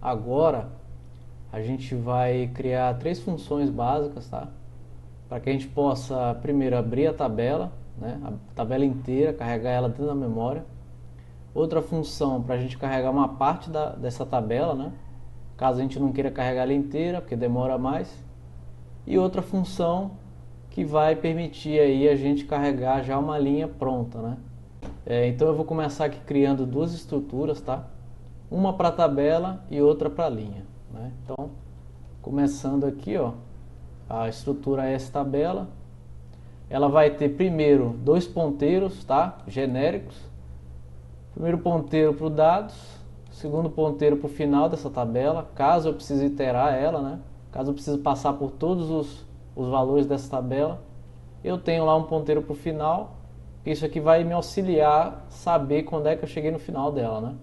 Agora a gente vai criar três funções básicas, tá? Para que a gente possa primeiro abrir a tabela, né? A tabela inteira, carregar ela dentro da memória. Outra função para a gente carregar uma parte dessa tabela, né? Caso a gente não queira carregar ela inteira, porque demora mais. E outra função que vai permitir aí a gente carregar já uma linha pronta, né? Então eu vou começar aqui criando duas estruturas, tá? Uma para a tabela e outra para a linha, né? Então, começando aqui, ó, a estrutura S-tabela, ela vai ter primeiro dois ponteiros, tá? Genéricos. Primeiro ponteiro para o dados, segundo ponteiro para o final dessa tabela, caso eu precise iterar ela, né? Caso eu precise passar por todos os valores dessa tabela, eu tenho lá um ponteiro para o final. Isso aqui vai me auxiliar a saber quando é que eu cheguei no final dela, né?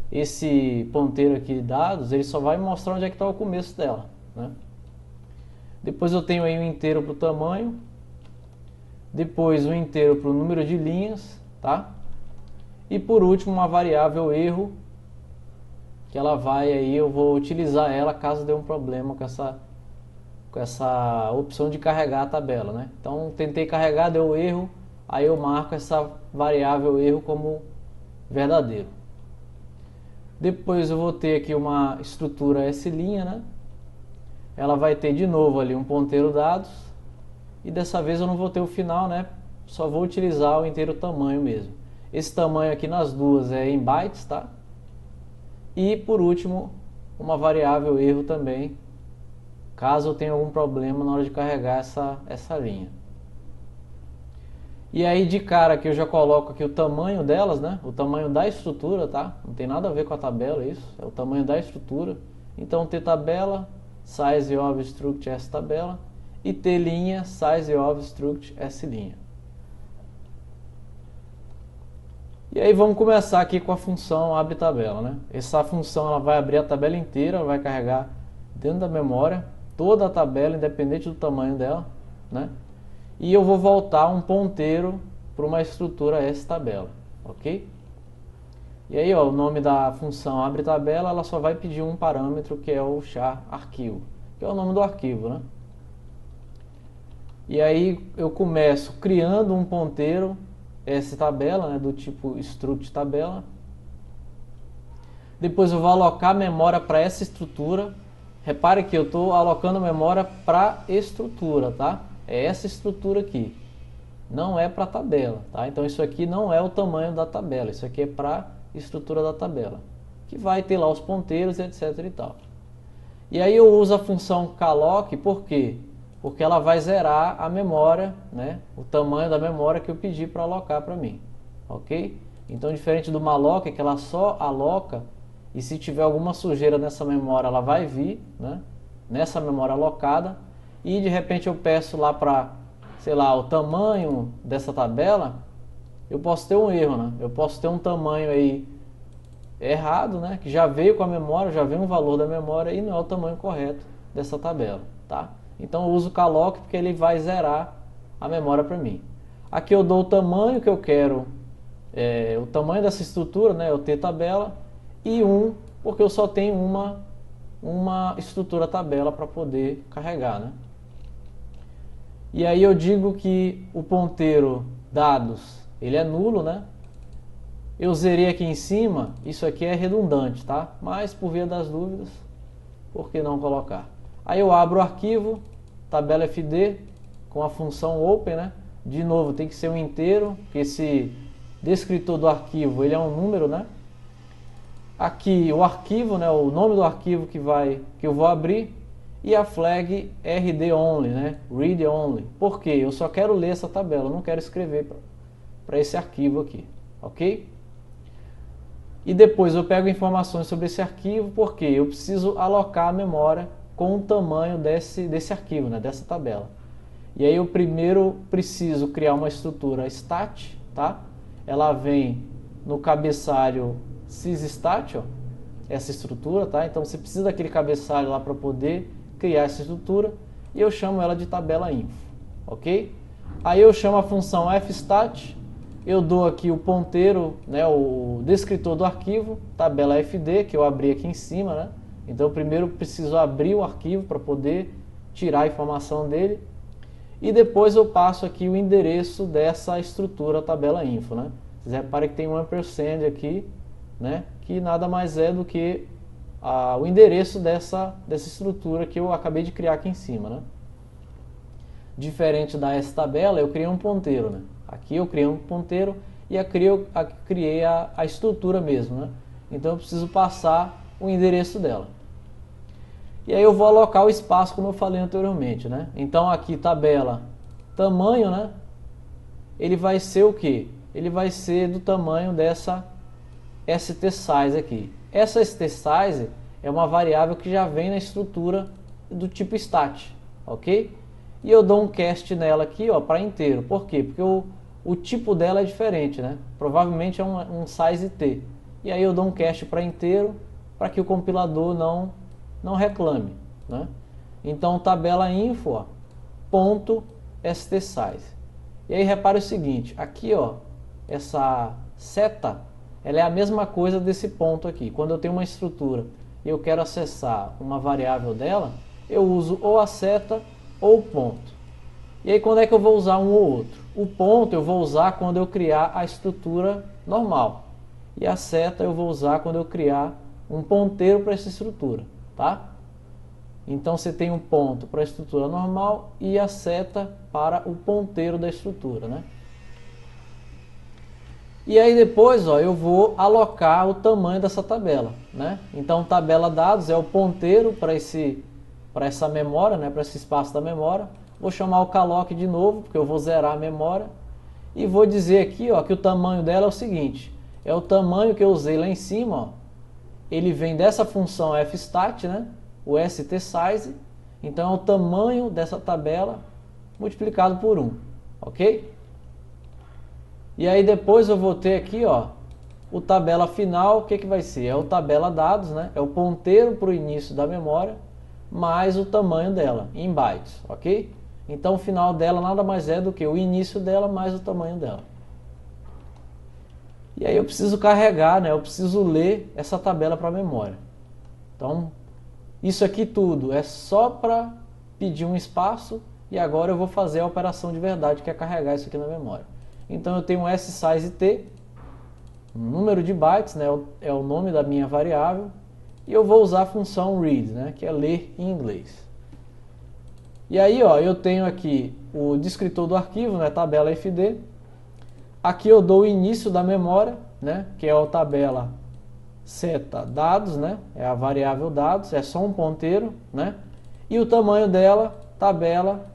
Esse ponteiro aqui de dados, ele só vai me mostrar onde é que está o começo dela, né? Depois eu tenho aí um inteiro para o tamanho, depois um inteiro para o número de linhas, tá? E por último uma variável erro, que ela vai aí, eu vou utilizar ela caso dê um problema com essa opção de carregar a tabela, né? Então tentei carregar, deu erro, aí eu marco essa variável erro como verdadeiro. Depois eu vou ter aqui uma estrutura S', né? Ela vai ter de novo ali um ponteiro dados, e dessa vez eu não vou ter o final, né? Só vou utilizar o inteiro tamanho mesmo. Esse tamanho aqui nas duas é em bytes, tá? E por último, uma variável erro também, caso eu tenha algum problema na hora de carregar essa linha. E aí de cara que eu já coloco aqui o tamanho delas, né? O tamanho da estrutura, tá? Não tem nada a ver com a tabela isso, é o tamanho da estrutura. Então T tabela, size of struct S tabela, e T linha, size of struct S linha. E aí vamos começar aqui com a função abre tabela, né? Essa função ela vai abrir a tabela inteira, ela vai carregar dentro da memória toda a tabela, independente do tamanho dela, né? E eu vou voltar um ponteiro para uma estrutura S-tabela, ok? E aí, ó, o nome da função abre tabela, ela só vai pedir um parâmetro que é o char arquivo, que é o nome do arquivo, né? E aí eu começo criando um ponteiro S-tabela, né, do tipo struct tabela. Depois eu vou alocar memória para essa estrutura. Repare que eu estou alocando memória para estrutura, tá? É essa estrutura aqui, não é para a tabela, tá? Então isso aqui não é o tamanho da tabela, isso aqui é para a estrutura da tabela, que vai ter lá os ponteiros, etc e tal. E aí eu uso a função calloc, por quê? Porque ela vai zerar a memória, né? O tamanho da memória que eu pedi para alocar para mim, ok? Então diferente do malloc, que ela só aloca, e se tiver alguma sujeira nessa memória, ela vai vir, né? Nessa memória alocada, e de repente eu peço lá para, sei lá, o tamanho dessa tabela, eu posso ter um erro, né? Eu posso ter um tamanho aí errado, né? Que já veio com a memória, já veio um valor da memória e não é o tamanho correto dessa tabela, tá? Então eu uso o calloc porque ele vai zerar a memória para mim. Aqui eu dou o tamanho que eu quero, o tamanho dessa estrutura, né? O T tabela, e 1, porque eu só tenho uma estrutura tabela para poder carregar, né? E aí eu digo que o ponteiro dados, ele é nulo, né? Eu zerei aqui em cima, isso aqui é redundante, tá? Mas por via das dúvidas, por que não colocar? Aí eu abro o arquivo, tabela FD, com a função open, né? De novo, tem que ser um inteiro, porque esse descritor do arquivo, ele é um número, né? Aqui o arquivo, né? O nome do arquivo que eu vou abrir, e a flag RD only, né? Read only. Por quê? Eu só quero ler essa tabela, eu não quero escrever para esse arquivo aqui, ok? E depois eu pego informações sobre esse arquivo, porque eu preciso alocar a memória com o tamanho desse arquivo, né? Dessa tabela. E aí eu primeiro preciso criar uma estrutura stat, tá? Ela vem no cabeçalho sysstat, ó, essa estrutura, tá? Então você precisa daquele cabeçalho lá para poder criar essa estrutura, e eu chamo ela de tabela info, ok? Aí eu chamo a função fstat, eu dou aqui o ponteiro, né, o descritor do arquivo, tabela fd, que eu abri aqui em cima, né? Então, primeiro eu preciso abrir o arquivo para poder tirar a informação dele. E depois eu passo aqui o endereço dessa estrutura tabela info, né? Vocês reparem que tem um ampersand aqui, né? Que nada mais é do que o endereço dessa estrutura que eu acabei de criar aqui em cima, né? Diferente da S-tabela, eu criei um ponteiro, né? Aqui eu criei um ponteiro e criei a estrutura mesmo, né? Então eu preciso passar o endereço dela. E aí eu vou alocar o espaço como eu falei anteriormente, né? Então aqui tabela tamanho, né? Ele vai ser o que? Ele vai ser do tamanho dessa stSize aqui. Essa stSize é uma variável que já vem na estrutura do tipo stat, ok? E eu dou um cast nela aqui, ó, para inteiro. Por quê? Porque o tipo dela é diferente, né? Provavelmente é um size t. E aí eu dou um cast para inteiro para que o compilador não reclame, né? Então tabela info, ó, ponto stSize. E aí repare o seguinte, aqui, ó, essa seta, ela é a mesma coisa desse ponto aqui. Quando eu tenho uma estrutura e eu quero acessar uma variável dela, eu uso ou a seta ou o ponto. E aí quando é que eu vou usar um ou outro? O ponto eu vou usar quando eu criar a estrutura normal. E a seta eu vou usar quando eu criar um ponteiro para essa estrutura, tá? Então você tem um ponto para a estrutura normal e a seta para o ponteiro da estrutura, né? E aí depois, ó, eu vou alocar o tamanho dessa tabela, né? Então tabela dados é o ponteiro para essa memória, né? Para esse espaço da memória. Vou chamar o calloc de novo, porque eu vou zerar a memória. E vou dizer aqui, ó, que o tamanho dela é o seguinte. É o tamanho que eu usei lá em cima, ó. Ele vem dessa função fstat, né? O stSize. Então é o tamanho dessa tabela multiplicado por 1, ok? E aí depois eu vou ter aqui, ó, o tabela final, o que vai ser? É o tabela dados, né? É o ponteiro para o início da memória, mais o tamanho dela, em bytes, ok? Então o final dela nada mais é do que o início dela mais o tamanho dela. E aí eu preciso carregar, né? Eu preciso ler essa tabela para a memória. Então, isso aqui tudo é só para pedir um espaço e agora eu vou fazer a operação de verdade, que é carregar isso aqui na memória. Então eu tenho um ssize t, número de bytes, né, é o nome da minha variável, e eu vou usar a função read, né, que é ler em inglês. E aí, ó, eu tenho aqui o descritor do arquivo, né, tabela fd. Aqui eu dou o início da memória, né, que é o tabela seta dados, né, é a variável dados, é só um ponteiro, né, e o tamanho dela, tabela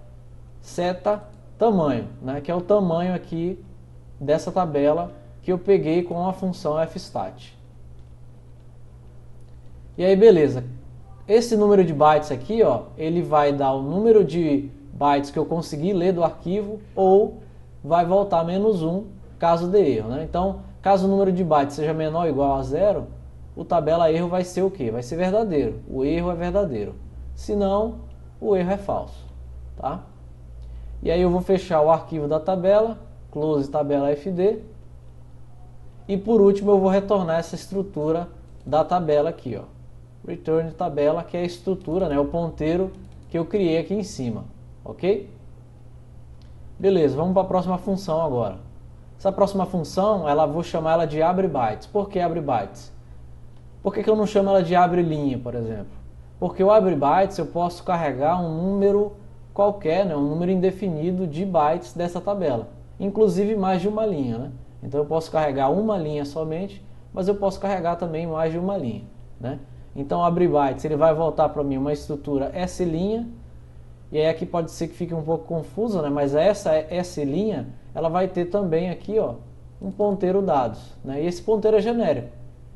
seta tamanho, né, que é o tamanho aqui dessa tabela que eu peguei com a função fstat. E aí beleza, esse número de bytes aqui, ó, ele vai dar o número de bytes que eu consegui ler do arquivo ou vai voltar -1 caso dê erro, né? Então, caso o número de bytes seja menor ou igual a 0, o tabela erro vai ser o quê? Vai ser verdadeiro, o erro é verdadeiro. Se não, o erro é falso, tá? E aí eu vou fechar o arquivo da tabela, close tabela fd. E por último eu vou retornar essa estrutura da tabela aqui, ó. Return tabela, que é a estrutura, né, o ponteiro que eu criei aqui em cima, ok? Beleza, vamos para a próxima função agora. Essa próxima função, vou chamar ela de abreBytes. Por que abreBytes? Por que eu não chamo ela de abrelinha, por exemplo? Porque o abreBytes eu posso carregar um número qualquer, né, um número indefinido de bytes dessa tabela, inclusive mais de uma linha, né? Então eu posso carregar uma linha somente, mas eu posso carregar também mais de uma linha, né? Então o abreBytes ele vai voltar para mim uma estrutura S', e aí aqui pode ser que fique um pouco confuso, né? Mas essa S', ela vai ter também aqui, ó, um ponteiro dados, né? E esse ponteiro é genérico.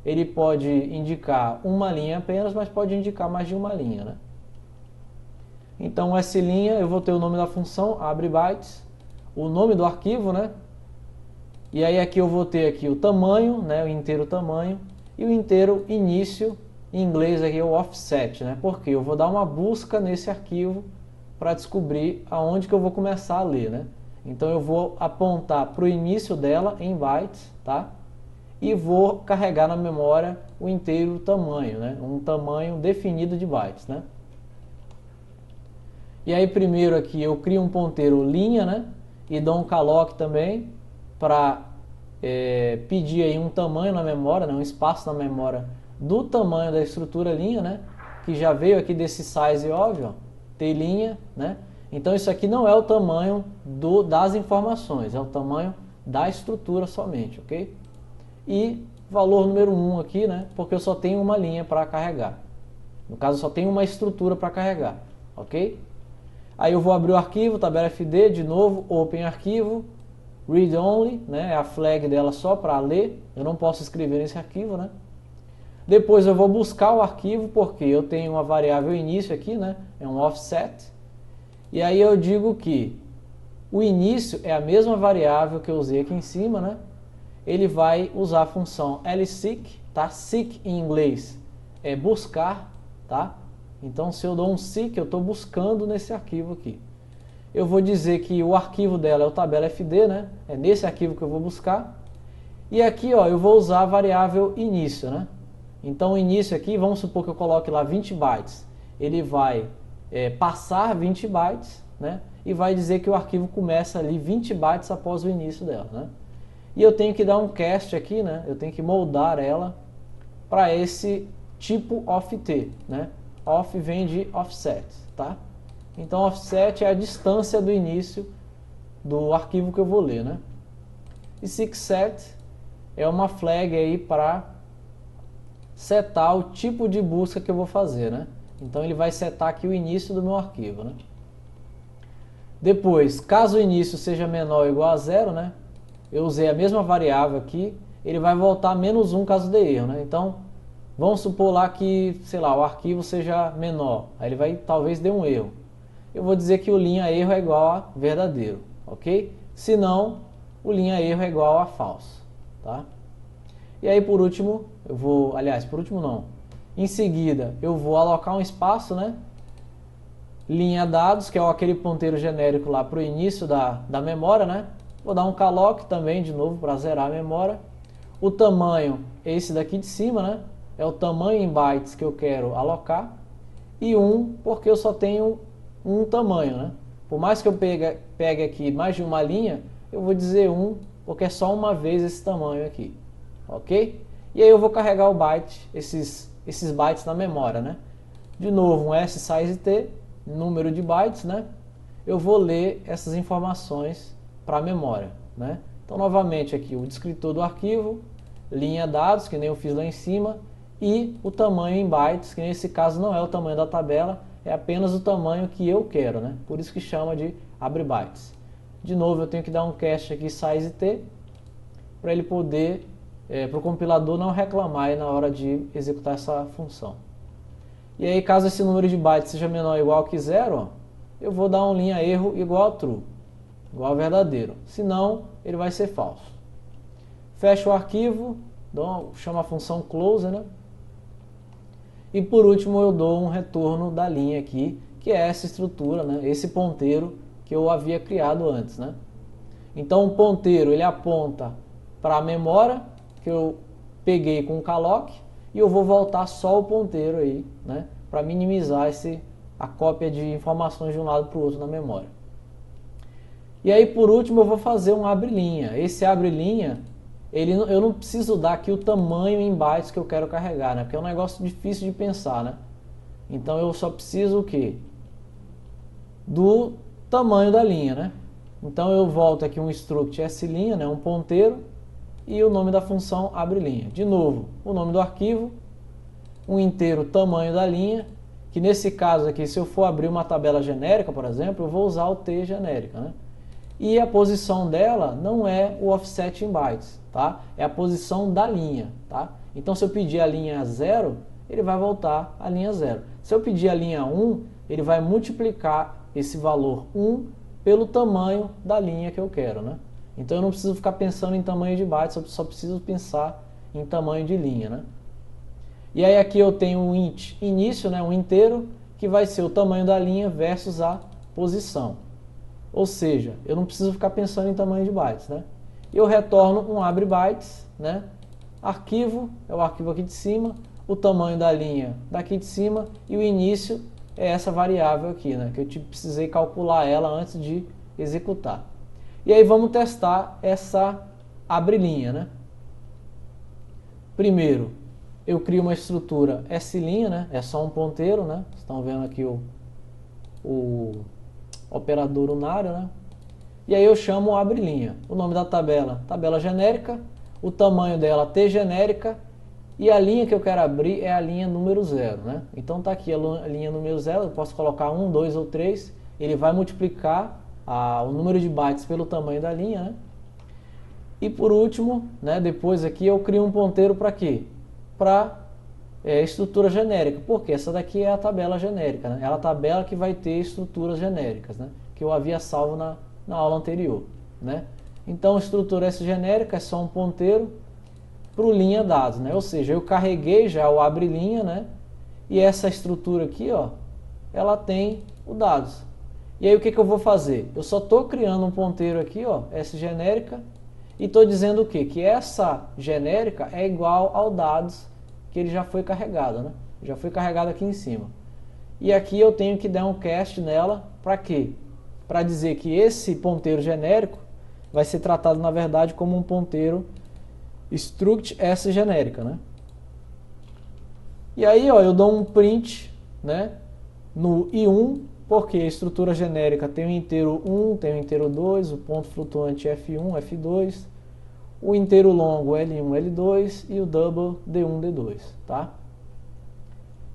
Ele pode indicar uma linha apenas, mas pode indicar mais de uma linha, né? Então S' eu vou ter o nome da função, abreBytes, o nome do arquivo, né? E aí aqui eu vou ter aqui o tamanho, né, o inteiro tamanho, e o inteiro início, em inglês aqui é o offset, né? Porque eu vou dar uma busca nesse arquivo para descobrir aonde que eu vou começar a ler, né? Então eu vou apontar para o início dela em bytes, tá? e vou carregar na memória o inteiro tamanho, né? Um tamanho definido de bytes, né? E aí primeiro aqui eu crio um ponteiro linha, né? E dou um calloc também para pedir aí um tamanho na memória, né? Um espaço na memória do tamanho da estrutura linha, né? Que já veio aqui desse size óbvio, ó, t linha, né? Então isso aqui não é o tamanho das informações, é o tamanho da estrutura somente, ok? E valor número 1 aqui, né? Porque eu só tenho uma linha para carregar. No caso, eu só tenho uma estrutura para carregar, ok? Aí eu vou abrir o arquivo, tabela FD, de novo, open arquivo, read only, né? É a flag dela só para ler, eu não posso escrever nesse arquivo, né? Depois eu vou buscar o arquivo, porque eu tenho uma variável início aqui, né? É um offset. E aí eu digo que o início é a mesma variável que eu usei aqui em cima, né? Ele vai usar a função lseek, tá? Seek em inglês é buscar, tá? Então se eu dou um seek, eu estou buscando nesse arquivo aqui. Eu vou dizer que o arquivo dela é o tabela FD, né? É nesse arquivo que eu vou buscar. E aqui, ó, eu vou usar a variável início, né? Então o início aqui, vamos supor que eu coloque lá 20 bytes. Ele vai passar 20 bytes, né? E vai dizer que o arquivo começa ali 20 bytes após o início dela, né? E eu tenho que dar um cast aqui, né? Eu tenho que moldar ela para esse tipo off-t, né? Off vem de offset, tá? Então offset é a distância do início do arquivo que eu vou ler, né? E seekset é uma flag aí para setar o tipo de busca que eu vou fazer, né? Então ele vai setar aqui o início do meu arquivo, né? Depois, caso o início seja menor ou igual a zero, né? Eu usei a mesma variável aqui, ele vai voltar menos 1 caso dê erro, né? Então, vamos supor lá que, sei lá, o arquivo seja menor, aí ele vai, talvez dê um erro. Eu vou dizer que o linha erro é igual a verdadeiro, ok? Se não, o linha erro é igual a falso, tá? E aí por último, eu vou, aliás, por último não, em seguida eu vou alocar um espaço, né? Linha dados, que é aquele ponteiro genérico lá para o início da memória, né? Vou dar um calloc também de novo para zerar a memória. O tamanho é esse daqui de cima, né? É o tamanho em bytes que eu quero alocar. E 1, porque eu só tenho um tamanho, né? Por mais que eu pegue aqui mais de uma linha, eu vou dizer 1, porque é só uma vez esse tamanho aqui, ok? E aí eu vou carregar o byte, esses bytes na memória, né? De novo, um size_t, número de bytes, né? Eu vou ler essas informações para a memória, né? Então, novamente aqui, o descritor do arquivo, linha dados, que nem eu fiz lá em cima, e o tamanho em bytes, que nesse caso não é o tamanho da tabela, é apenas o tamanho que eu quero, né? Por isso que chama de abre bytes. De novo, eu tenho que dar um cast aqui size_t, para ele poder, para o compilador não reclamar aí na hora de executar essa função. E aí, caso esse número de bytes seja menor ou igual que zero, ó, eu vou dar um linha erro igual a true, igual a verdadeiro. Senão, ele vai ser falso. Fecho o arquivo, chamo a função close, né? E por último, eu dou um retorno da linha aqui, que é essa estrutura, né? Esse ponteiro que eu havia criado antes, né? Então, o ponteiro ele aponta para a memória que eu peguei com o calloc, e eu vou voltar só o ponteiro aí, né? Para minimizar a cópia de informações de um lado para o outro na memória. E aí, por último, eu vou fazer um abre-linha. Esse abre-linha, eu não preciso dar aqui o tamanho em bytes que eu quero carregar, né? Porque é um negócio difícil de pensar, né? Então, eu só preciso o quê? Do tamanho da linha, né? Então, eu volto aqui um struct slinha, né? Um ponteiro, e o nome da função abre-linha. De novo, o nome do arquivo, um inteiro tamanho da linha, que nesse caso aqui, se eu for abrir uma tabela genérica, por exemplo, eu vou usar o t genérica, né? E a posição dela não é o offset em bytes, tá? É a posição da linha, tá? Então, se eu pedir a linha 0, ele vai voltar a linha 0. Se eu pedir a linha 1, ele vai multiplicar esse valor 1 pelo tamanho da linha que eu quero, né? Então, eu não preciso ficar pensando em tamanho de bytes, eu só preciso pensar em tamanho de linha, né? E aí aqui eu tenho um int início, né, um inteiro, que vai ser o tamanho da linha versus a posição. Ou seja, eu não preciso ficar pensando em tamanho de bytes, né? Eu retorno um abre bytes, né? arquivo é o arquivo aqui de cima, o tamanho da linha daqui de cima e o início é essa variável aqui, né, que eu precisei calcular ela antes de executar. E aí vamos testar essa abre-linha, né? Primeiro, eu crio uma estrutura S', né? É só um ponteiro, né? Vocês estão vendo aqui o operador unário, né? E aí eu chamo o abre-linha. O nome da tabela, tabela genérica, o tamanho dela T genérica, e a linha que eu quero abrir é a linha número 0, né? Então tá aqui a linha número 0, eu posso colocar 1, 2 ou 3, ele vai multiplicar o número de bytes pelo tamanho da linha, né? E por último, né, depois aqui eu crio um ponteiro para quê? Para estrutura genérica, porque essa daqui é a tabela genérica, né? É a tabela que vai ter estruturas genéricas, né? Que eu havia salvo na aula anterior, né? Então, estrutura S genérica é só um ponteiro para o linha dados, né? Ou seja, eu carreguei já o abre linha, né? E essa estrutura aqui, ó, ela tem o dados. E aí o que eu vou fazer? Eu só estou criando um ponteiro aqui, ó, S genérica, e estou dizendo o quê? Que essa genérica é igual ao dados que ele já foi carregado, né? Já foi carregado aqui em cima. E aqui eu tenho que dar um cast nela, para quê? Para dizer que esse ponteiro genérico vai ser tratado, na verdade, como um ponteiro struct S genérica, né? E aí, ó, eu dou um print, né, no I1, porque a estrutura genérica tem o inteiro 1, tem o inteiro 2, o ponto flutuante F1, F2, o inteiro longo L1, L2 e o double D1, D2, tá?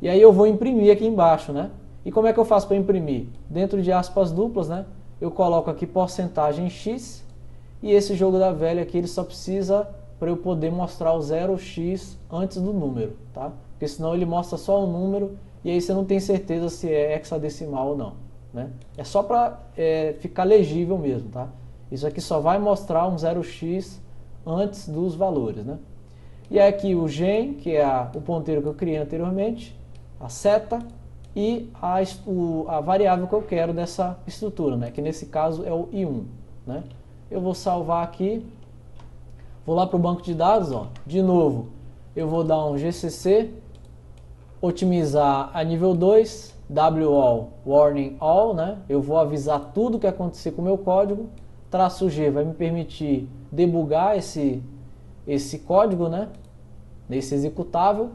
E aí eu vou imprimir aqui embaixo, né? E como é que eu faço para imprimir? Dentro de aspas duplas, né? Eu coloco aqui porcentagem X e esse jogo da velha aqui ele só precisa para eu poder mostrar o 0x antes do número, tá? Porque senão ele mostra só o número e aí você não tem certeza se é hexadecimal ou não, né? É só para ficar legível mesmo, tá? Isso aqui só vai mostrar um 0x antes dos valores, né? E aqui o gen, que é o ponteiro que eu criei anteriormente, a seta e a variável que eu quero dessa estrutura, né? Que nesse caso é o I1, né? Eu vou salvar aqui, vou lá para o banco de dados, ó. De novo, eu vou dar um GCC, otimizar a nível 2, WAll, warning all, né? Eu vou avisar tudo que acontecer com o meu código. Traço G vai me permitir debugar esse código, né? Nesse executável.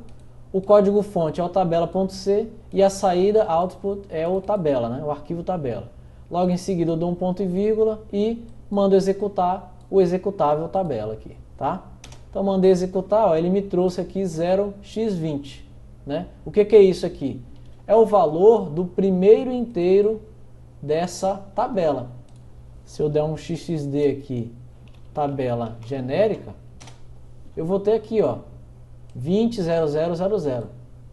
O código fonte é o tabela.c e a saída output é o tabela, né? O arquivo tabela. Logo em seguida eu dou um ponto e vírgula e mando executar o executável tabela aqui, tá? Então mandei executar, ó, ele me trouxe aqui 0x20, né? O que é isso aqui? É o valor do primeiro inteiro dessa tabela. Se eu der um xxd aqui, tabela genérica, eu vou ter aqui, ó, 200000,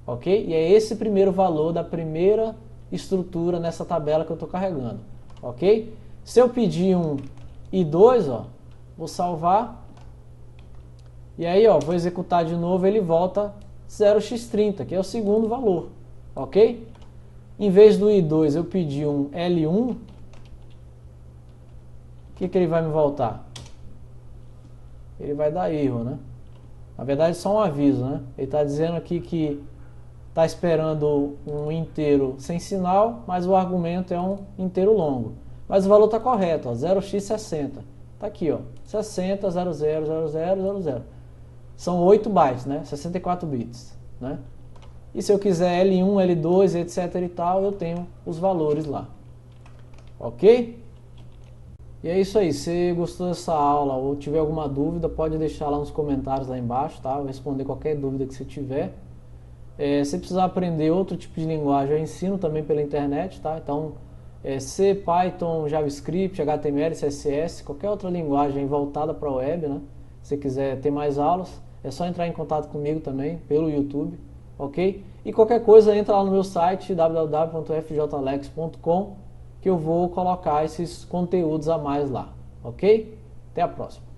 ok? E é esse primeiro valor da primeira estrutura nessa tabela que eu estou carregando, ok? Se eu pedir um I2, ó, vou salvar, e aí, ó, vou executar de novo, ele volta 0x30, que é o segundo valor, ok? Em vez do I2 eu pedi um L1, o que ele vai me voltar? Ele vai dar erro, né? Na verdade, só um aviso, né? Ele está dizendo aqui que está esperando um inteiro sem sinal, mas o argumento é um inteiro longo. Mas o valor está correto, ó, 0x60. Está aqui, ó, 60, 00, 00, 00. São 8 bytes, né? 64 bits, né? E se eu quiser L1, L2, etc e tal, eu tenho os valores lá. Ok? E é isso aí, se você gostou dessa aula ou tiver alguma dúvida, pode deixar lá nos comentários lá embaixo, tá? Eu vou responder qualquer dúvida que você tiver. Se precisar aprender outro tipo de linguagem, eu ensino também pela internet, tá? Então, C, Python, JavaScript, HTML, CSS, qualquer outra linguagem voltada para a web, né? Se você quiser ter mais aulas, é só entrar em contato comigo também, pelo YouTube, ok? E qualquer coisa, entra lá no meu site, www.fjalex.com, que eu vou colocar esses conteúdos a mais lá, ok? Até a próxima!